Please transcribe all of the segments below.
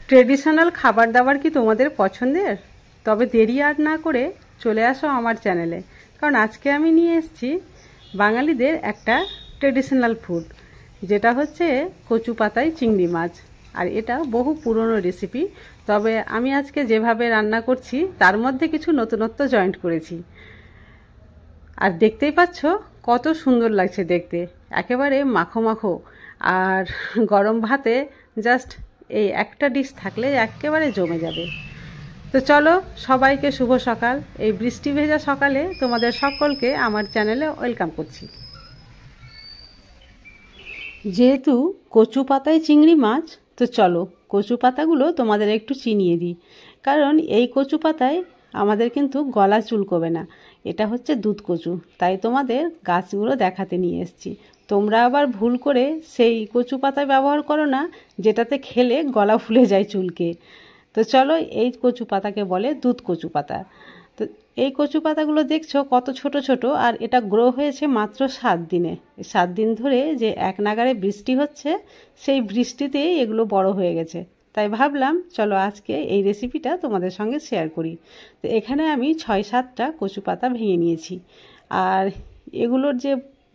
Traditional খাবার দাবার কি তোমাদের পছন্দের? তবে দেরি আর না করে চলে আসো আমার চ্যানেলে, কারণ আজকে আমি নিয়ে এসেছি বাঙালিদের একটা ট্রেডিশনাল ফুড, যেটা হচ্ছে কচু পাতায় চিংড়ি মাছ। আর এটা বহু পুরনো রেসিপি, তবে আমি আজকে যেভাবে রান্না করছি তার মধ্যে কিছু নতুনত্ব জয়েন্ট করেছি। আর দেখতেই পাচ্ছ কত সুন্দর লাগছে দেখতে, একেবারে মাখো মাখো। আর গরম ভাতে জাস্ট এই একটা ডিশ থাকলে একেবারে জমে যাবে। তো চলো, সবাইকে শুভ সকাল। এই বৃষ্টি ভেজা সকালে তোমাদের সকলকে আমার চ্যানেলে ওয়েলকাম করছি। যেহেতু কচু পাতায় চিংড়ি মাছ, তো চলো কচু পাতাগুলো তোমাদের একটু চিনিয়ে দিই। কারণ এই কচু পাতায় আমাদের কিন্তু গলা চুলকোবে না, এটা হচ্ছে দুধ কচু, তাই তোমাদের গাছগুলো দেখাতে নিয়ে এসেছি। তোমরা আবার ভুল করে সেই কচু পাতা ব্যবহার করো না যেটাতে খেলে গলা ফুলে যায় চুলকে। তো চলো, এই কচু পাতাকে বলে দুধ কচু পাতা। তো এই কচু পাতাগুলো দেখছো কত ছোট ছোট, আর এটা গ্রো হয়েছে মাত্র 7 দিনে। 7 দিন ধরে যে এক নাগাড়ে বৃষ্টি হচ্ছে, সেই বৃষ্টিতেই এগুলো বড় হয়ে গেছে। তাই ভাবলাম চলো আজকে এই রেসিপিটা তোমাদের সঙ্গে শেয়ার করি। তো এখানে আমি 6-7টা কচু পাতা ভেঙে নিয়েছি, আর এগুলোর যে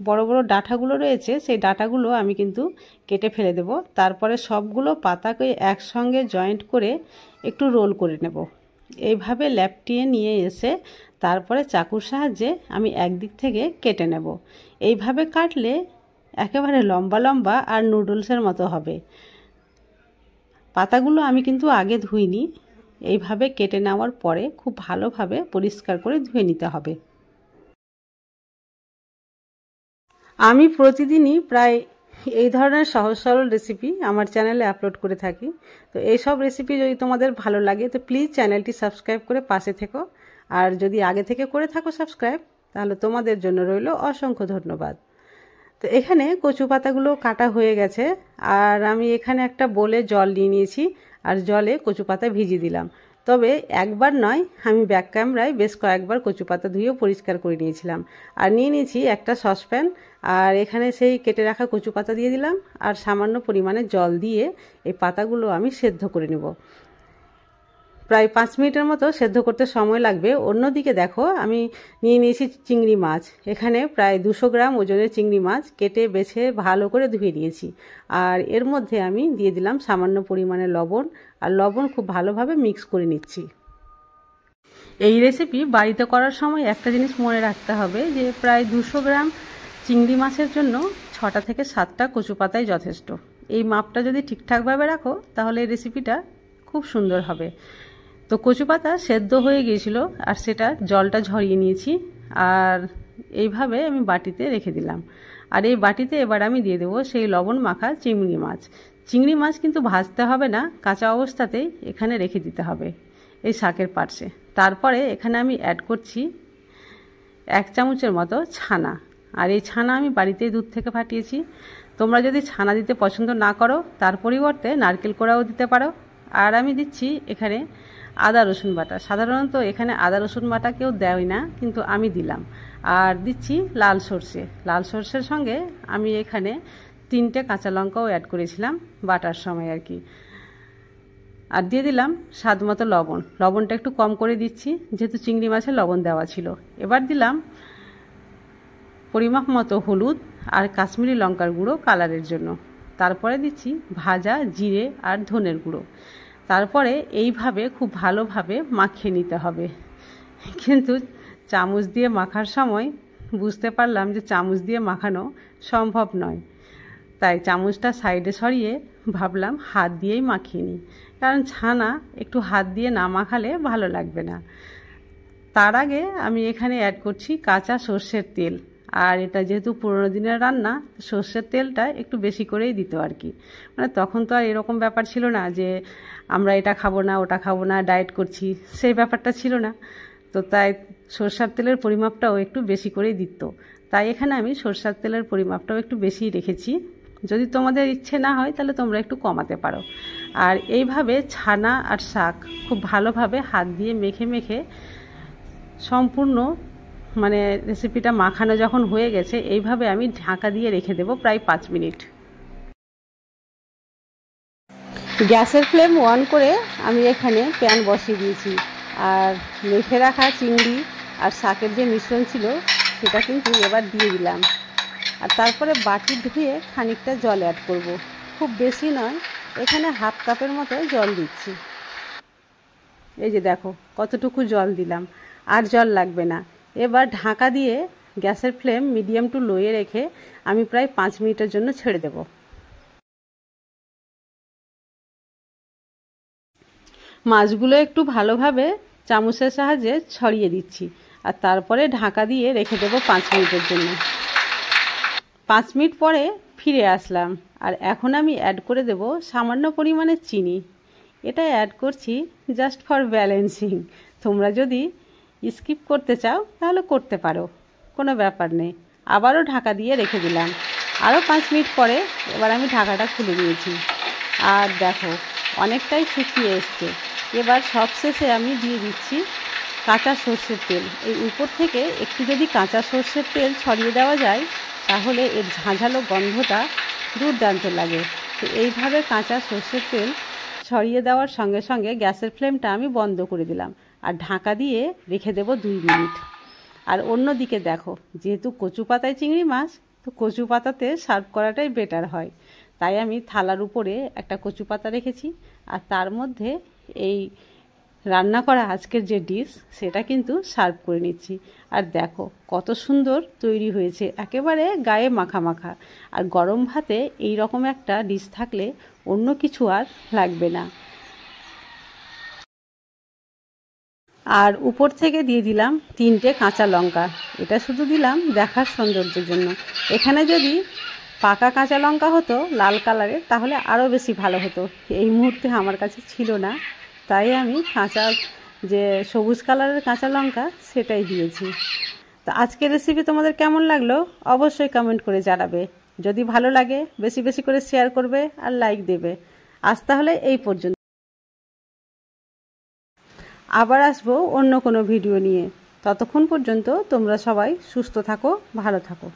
বড় বড় ডাঁটাগুলো রয়েছে সেই ডাঁটাগুলো আমি কিন্তু কেটে ফেলে দেব। তারপরে সবগুলো পাতাকে একসঙ্গে জয়েন্ট করে একটু রোল করে নেব। এইভাবে ল্যাপটিয়ে নিয়ে এসে তারপরে চাকুর সাহায্যে আমি একদিক থেকে কেটে নেব। এইভাবে কাটলে একেবারে লম্বা লম্বা আর নুডলসের মতো হবে। পাতাগুলো আমি কিন্তু আগে ধুইনি, এইভাবে কেটে নেওয়ার পরে খুব ভালোভাবে পরিষ্কার করে ধুয়ে নিতে হবে। আমি প্রতিদিনই প্রায় এই ধরনের সহজ সরল রেসিপি আমার চ্যানেলে আপলোড করে থাকি। তো এইসব রেসিপি যদি তোমাদের ভালো লাগে তো প্লিজ চ্যানেলটি সাবস্ক্রাইব করে পাশে থেকো। আর যদি আগে থেকে করে থাকো সাবস্ক্রাইব, তাহলে তোমাদের জন্য রইল অসংখ্য ধন্যবাদ। তো এখানে কচু পাতাগুলো কাটা হয়ে গেছে, আর আমি এখানে একটা বোলে জল নিয়ে নিয়েছি, আর জলে কচু পাতা ভিজিয়ে দিলাম। তবে একবার নয়, আমি ব্যাক ক্যামেরায় বেশ কয়েকবার কচু পাতা ধুয়েও পরিষ্কার করে নিয়েছিলাম। আর নিয়ে নিয়েছি একটা সসপ্যান, আর এখানে সেই কেটে রাখা কচু পাতা দিয়ে দিলাম, আর সামান্য পরিমাণে জল দিয়ে এই পাতাগুলো আমি সেদ্ধ করে নেব। প্রায় 5 মিনিটের মতো সেদ্ধ করতে সময় লাগবে। অন্যদিকে দেখো, আমি নিয়ে নিয়েছি চিংড়ি মাছ। এখানে প্রায় 200 গ্রাম ওজনের চিংড়ি মাছ কেটে বেছে ভালো করে ধুয়ে নিয়েছি। আর এর মধ্যে আমি দিয়ে দিলাম সামান্য পরিমাণে লবণ, আর লবণ খুব ভালোভাবে মিক্স করে নিচ্ছি। এই রেসিপি বাড়িতে করার সময় একটা জিনিস মনে রাখতে হবে, যে প্রায় 200 গ্রাম চিংড়ি মাছের জন্য 6টা থেকে 7টা কচু পাতাই যথেষ্ট। এই মাপটা যদি ঠিকঠাকভাবে রাখো তাহলে এই রেসিপিটা খুব সুন্দর হবে। তো কচু পাতা সেদ্ধ হয়ে গিয়েছিল, আর সেটা জলটা ঝরিয়ে নিয়েছি, আর এইভাবে আমি বাটিতে রেখে দিলাম। আর এই বাটিতে এবার আমি দিয়ে দেবো সেই লবণ মাখা চিংড়ি মাছ। চিংড়ি মাছ কিন্তু ভাজতে হবে না, কাঁচা অবস্থাতেই এখানে রেখে দিতে হবে এই শাকের পার্শ্বে। তারপরে এখানে আমি অ্যাড করছি 1 চামচের মতো ছানা। আর এই ছানা আমি বাড়িতেই দুধ থেকে ফাটিয়েছি। তোমরা যদি ছানা দিতে পছন্দ না করো, তার পরিবর্তে নারকেল কোড়াও দিতে পারো। আর আমি দিচ্ছি এখানে আদা রসুন বাটা। সাধারণত এখানে আদা রসুন বাটা কেউ দেয় না, কিন্তু আমি দিলাম। আর দিচ্ছি লাল সর্ষে। লাল সর্ষের সঙ্গে আমি এখানে 3টে কাঁচা লঙ্কাও অ্যাড করেছিলাম বাটার সময় আর কি। আর দিয়ে দিলাম স্বাদ মতো লবণ। লবণটা একটু কম করে দিচ্ছি, যেহেতু চিংড়ি মাছে লবণ দেওয়া ছিল। এবার দিলাম পরিমাপ মতো হলুদ আর কাশ্মীরি লঙ্কার গুঁড়ো কালারের জন্য। তারপরে দিচ্ছি ভাজা জিরে আর ধনের গুঁড়ো। তারপরে এইভাবে খুব ভালোভাবে মাখিয়ে নিতে হবে। কিন্তু চামচ দিয়ে মাখার সময় বুঝতে পারলাম যে চামচ দিয়ে মাখানো সম্ভব নয়, তাই চামচটা সাইডে সরিয়ে ভাবলাম হাত দিয়েই মাখিয়ে নিই, কারণ ছানা একটু হাত দিয়ে না মাখালে ভালো লাগবে না। তার আগে আমি এখানে অ্যাড করছি কাঁচা সর্ষের তেল। আর এটা যেহেতু পুরোনো দিনের রান্না, সর্ষের তেলটা একটু বেশি করেই দিত আর কি। মানে তখন তো আর এরকম ব্যাপার ছিল না যে আমরা এটা খাবো না ওটা খাবো না ডায়েট করছি, সেই ব্যাপারটা ছিল না। তো তাই সর্ষের তেলের পরিমাপটাও একটু বেশি করেই দিত। তাই এখানে আমি সর্ষের তেলের পরিমাপটাও একটু বেশি রেখেছি। যদি তোমাদের ইচ্ছে না হয় তাহলে তোমরা একটু কমাতে পারো। আর এইভাবে ছানা আর শাক খুব ভালোভাবে হাত দিয়ে মেখে মেখে সম্পূর্ণ মানে রেসিপিটা মাখানো যখন হয়ে গেছে, এইভাবে আমি ঢাকা দিয়ে রেখে দেব প্রায় 5 মিনিট। গ্যাসের ফ্লেম অন করে আমি এখানে প্যান বসিয়ে দিয়েছি, আর মেখে রাখা চিংড়ি আর শাকের যে মিশ্রণ ছিল সেটা কিন্তু এবার দিয়ে দিলাম। আর তারপরে বাটি ধুয়ে খানিকটা জল অ্যাড করব, খুব বেশি নয়, এখানে হাফ কাপের মতো জল দিচ্ছি। এই যে দেখো কতটুকু জল দিলাম, আর জল লাগবে না। এবার ঢাকা দিয়ে গ্যাসের ফ্লেম মিডিয়াম টু লোয়ে রেখে আমি প্রায় 5 মিনিটের জন্য ছেড়ে দেব। মাছগুলো একটু ভালোভাবে চামচের সাহায্যে ছড়িয়ে দিচ্ছি, আর তারপরে ঢাকা দিয়ে রেখে দেব 5 মিনিটের জন্য। 5 মিনিট পরে ফিরে আসলাম, আর এখন আমি অ্যাড করে দেব সামান্য পরিমাণে চিনি। এটা অ্যাড করছি জাস্ট ফর ব্যালেন্সিং। তোমরা যদি স্কিপ করতে চাও তাহলে করতে পারো, কোনো ব্যাপার নেই। আবারও ঢাকা দিয়ে রেখে দিলাম। আরও 5 মিনিট পরে এবার আমি ঢাকাটা খুলে দিয়েছি, আর দেখো অনেকটাই শুকিয়ে এসছে। এবার সবশেষে আমি দিয়ে দিচ্ছি কাঁচা সর্ষের তেল। এই উপর থেকে একটু যদি কাঁচা সর্ষের তেল ছড়িয়ে দেওয়া যায় তাহলে এর ঝাঁঝালো গন্ধটা দুর্দান্ত লাগে। তো এইভাবে কাঁচা সর্ষের তেল ছড়িয়ে দেওয়ার সঙ্গে সঙ্গে গ্যাসের ফ্লেমটা আমি বন্ধ করে দিলাম, আর ঢাকা দিয়ে রেখে দেব 2 মিনিট। আর অন্যদিকে দেখো, যেহেতু কচু পাতায় চিংড়ি মাছ, তো কচু পাতাতে সার্ভ করাটাই বেটার হয়, তাই আমি থালার উপরে একটা কচু পাতা রেখেছি, আর তার মধ্যে এই রান্না করা আজকের যে ডিশ সেটা কিন্তু সার্ভ করে নিচ্ছি। আর দেখো কত সুন্দর তৈরি হয়েছে, একেবারে গায়ে মাখা মাখা। আর গরম ভাতে এই রকম একটা ডিশ থাকলে অন্য কিছু আর লাগবে না। আর উপর থেকে দিয়ে দিলাম 3টে কাঁচা লঙ্কা। এটা শুধু দিলাম দেখার সৌন্দর্যের জন্য। এখানে যদি পাকা কাঁচা লঙ্কা হতো লাল কালারের তাহলে আরও বেশি ভালো হতো, এই মুহূর্তে আমার কাছে ছিল না, তাই আমি কাঁচা যে সবুজ কালারের কাঁচা লঙ্কা সেটাই দিয়েছি। তো আজকের রেসিপি তোমাদের কেমন লাগলো অবশ্যই কমেন্ট করে জানাবে। যদি ভালো লাগে বেশি বেশি করে শেয়ার করবে আর লাইক দেবে। আজ তাহলে এই পর্যন্ত, আবার আসবো অন্য কোনো ভিডিও নিয়ে। ততক্ষণ পর্যন্ত তোমরা সবাই সুস্থ থাকো, ভালো থাকো।